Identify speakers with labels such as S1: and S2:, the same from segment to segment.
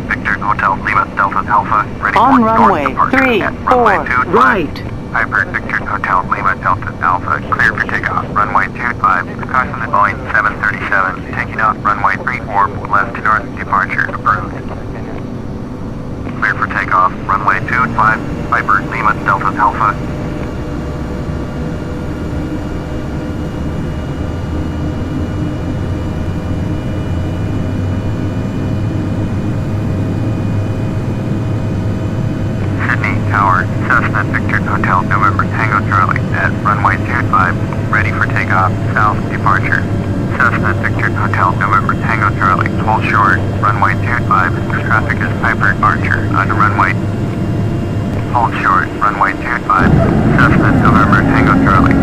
S1: Victor Hotel Lima Delta Alpha, ready
S2: On
S1: for
S2: runway
S1: north departure
S2: 3,
S1: at
S2: 4,
S1: runway 25.
S2: right.
S1: Piper Victor Hotel Lima Delta Alpha, clear for takeoff. Runway 25, caution the Boeing 737, taking off runway 34, left to north departure approved. Clear for takeoff, runway 25, Piper Lima Delta Alpha. Tower, Cessna Victor Hotel November Tango Charlie at runway 25, ready for takeoff, south departure. Cessna Victor Hotel November Tango Charlie, hold short, runway 25, traffic is Piper Archer on runway. Hold short, runway 25, Cessna November Tango Charlie.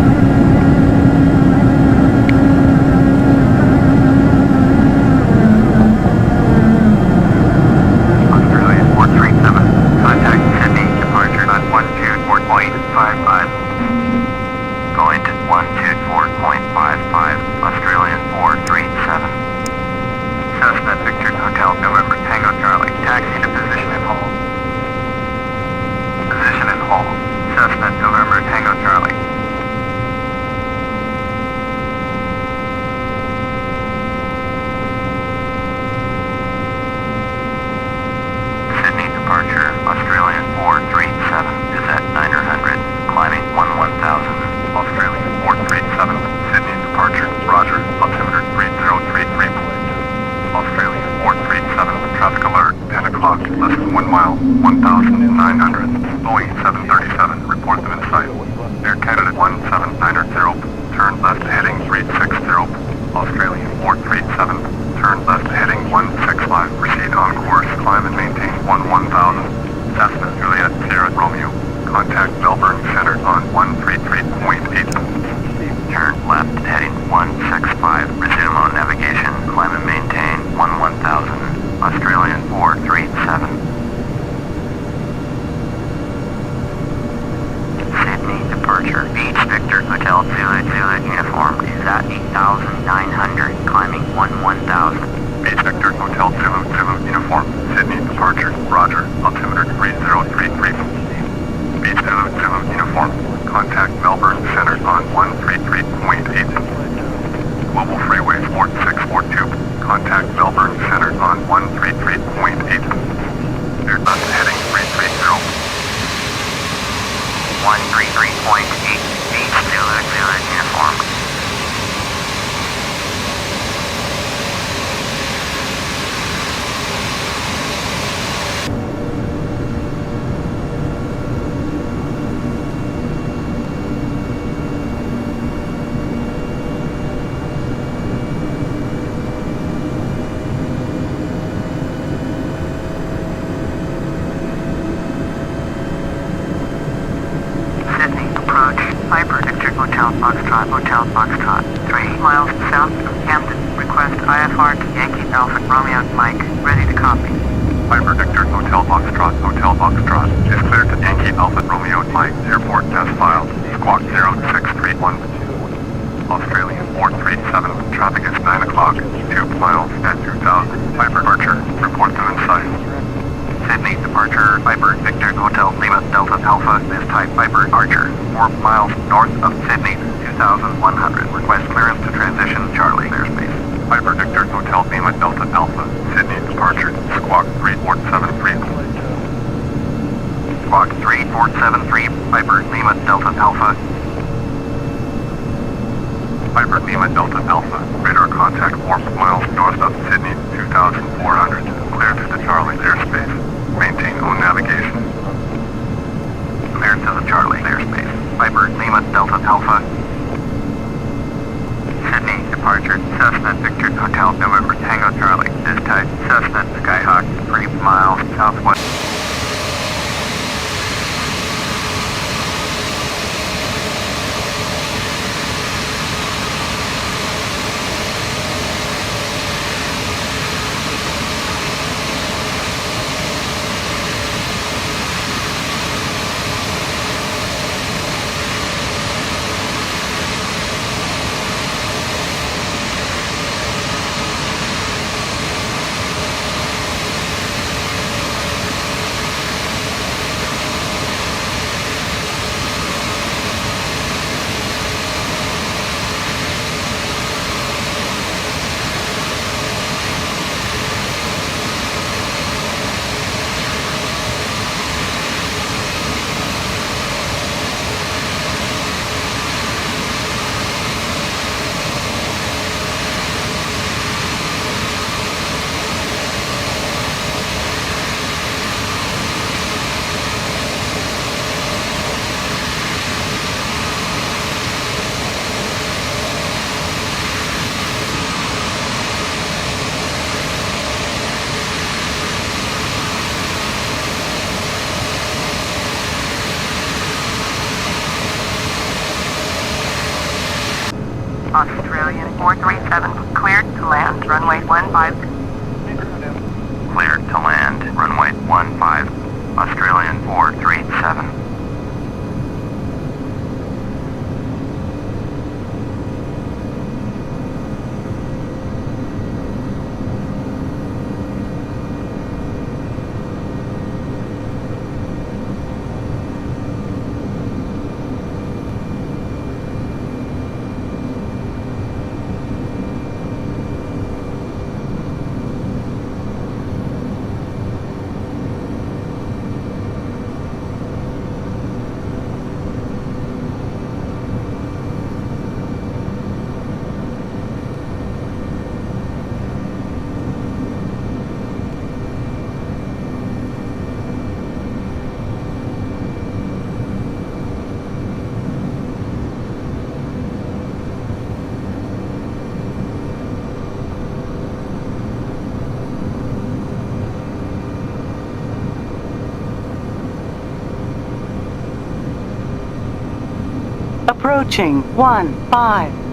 S1: Going to 124.55, Australian 437. Cessna Victor Hotel November Tango Charlie, taxi to position and hold. Position and hold. Cessna November Tango Charlie. Sydney departure, Australian 437 is at 900, climbing 1000. Australian 437, Sydney departure, roger, altimeter 3033. Australian 437, traffic alert, 10 o'clock, less than 1 mile, 1,900. Boeing 737, report them in sight. Air Canada 1790, turn left heading 360. Australian 437, turn left heading 165, proceed on course, climb and maintain 1000. Cessna Juliet Sierra Romeo. Contact Melbourne Center on 133.8. Turn left heading 165. Resume on navigation. Climb and maintain 1000. Australian 437. Sydney departure. Beach Victor Hotel Zulu uniform is at 8,900. Climbing 1000. Beach Victor Hotel Zulu uniform. Sydney departure. Roger. Altimeter 3033. Beach Zulu uniform. Contact Melbourne Center on 133.8. Global Freeway 4642. Contact Melbourne Center on 133.8. Air left heading 330. 133.8. Beach Zulu uniform. Piper Victor Hotel Foxtrot, 3 miles south of Hampton. Request IFR to Yankee Alpha Romeo Mike, ready to copy. Piper Victor Hotel Foxtrot is cleared to Yankee Alpha Romeo Mike, airport test filed, squawk 0631. Australian 437, traffic is 9 o'clock, 2 miles at 2000. Piper departure, report them in sight. Sydney departure, Piper Victor Hotel Lima Delta Alpha, this type Piper Archer, 4 miles north of Sydney, 2,100. Request clearance to transition Charlie airspace. Piper Victor Hotel Lima Delta Alpha, Sydney departure, squawk 3473. Squawk 3473, Piper Lima Delta Alpha. Piper Lima Delta Alpha, radar contact 4 miles north of Sydney, 2,400. Clear to the Charlie airspace. Maintain on navigation. Clear to the Charlie airspace. Piper Lima Delta Alpha. Sydney departure, Cessna Victor Hotel November Tango Charlie. This type Cessna Skyhawk, 3 miles southwest. Cleared to land, runway 15, Australian 437.
S2: Approaching 15.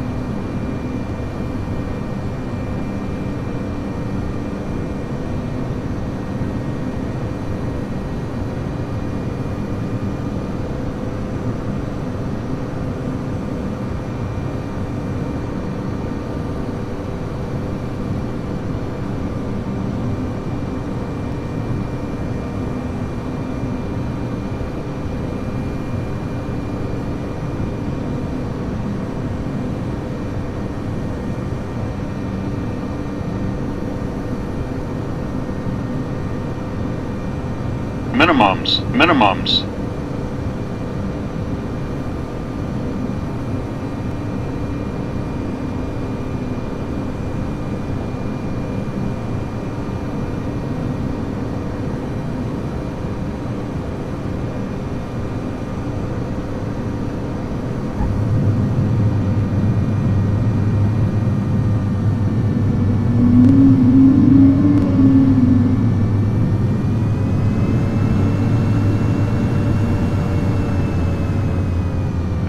S3: Minimums.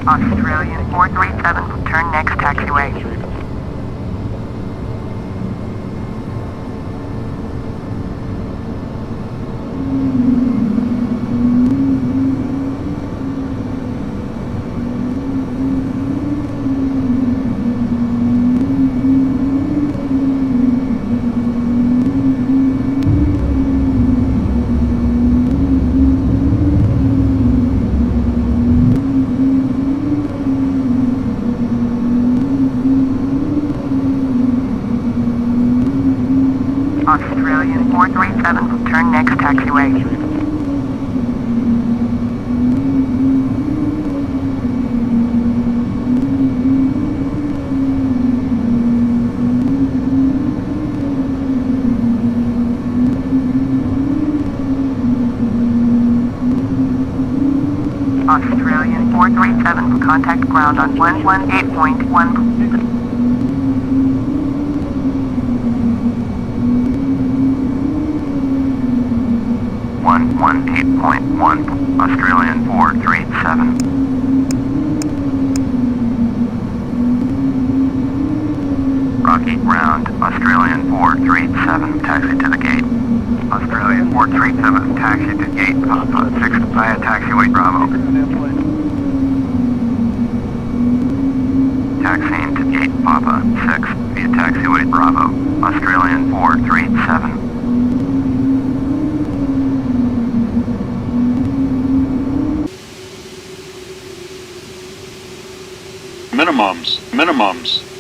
S4: Australian 437, turn next taxiway. Australian 437, turn next taxiway. Australian 437, contact ground on 118.1.
S1: 118.1, Australian 437. Rocky ground, Australian 437, taxi to the gate. Australian 437, taxi to gate, Papa 6 via taxiway Bravo. Taxiing to gate Papa 6 via taxiway Bravo, Australian 437.
S3: Minimums.